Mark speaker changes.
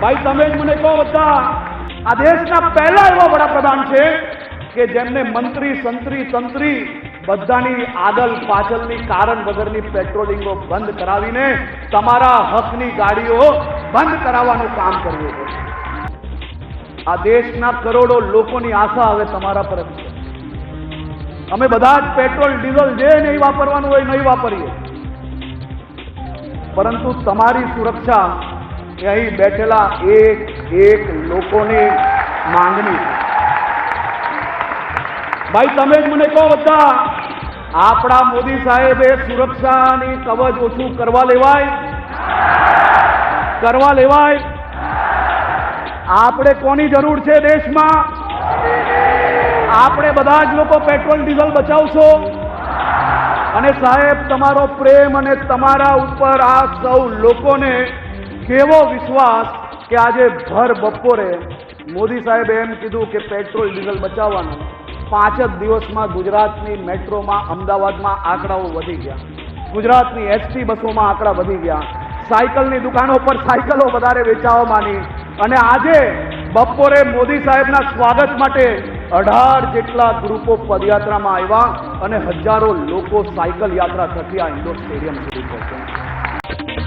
Speaker 1: ભાઈ તમે જ મને કહો, બધા આ દેશના પહેલા એવા વડાપ્રધાન છે કે જેમને મંત્રી સંત્રી તંત્રી બધાની આગળ પાછળની કારણ વગરની પેટ્રોલિંગો બંધ કરાવીને તમારા હકની ગાડીઓ બંધ કરાવવાનું કામ કર્યું છે। આ દેશના કરોડો લોકોની આશા હવે તમારા પર છે। અમે બધા જ પેટ્રોલ ડીઝલ જે નહીં વાપરવાનું હોય નહીં વાપરીએ, પરંતુ તમારી સુરક્ષા એ અહીં બેઠેલા એક એક લોકોની માંગણી છે। ભાઈ તમે જ મને કહો, બધા આપણા મોદી સાહેબે સુરક્ષાની કવચ ઓછું કરવા લેવાય? આપણે કોની જરૂર છે દેશમાં? આપણે બધા જ લોકો પેટ્રોલ ડીઝલ બચાવશો? અને સાહેબ તમારો પ્રેમ અને તમારા ઉપર આ સૌ લોકોને કેવો વિશ્વાસ કે આજે ભર બપોરે મોદી સાહેબે એમ કીધું કે પેટ્રોલ ડીઝલ બચાવવાનું, 5 જ દિવસમાં ગુજરાતની મેટ્રોમાં અમદાવાદમાં આંકડાઓ વધી ગયા, ગુજરાતની એસટી બસોમાં આંકડા વધી ગયા, સાયકલની દુકાનો પર સાયકલો વધારે વેચાવા માંડી, અને આજે બપોરે મોદી સાહેબના સ્વાગત માટે 18 જેટલા ગ્રુપો પદયાત્રામાં આવ્યા અને હજારો લોકો સાયકલ યાત્રા થકી આ ઇન્ડોર સ્ટેડિયમ સુધી પહોંચ્યા।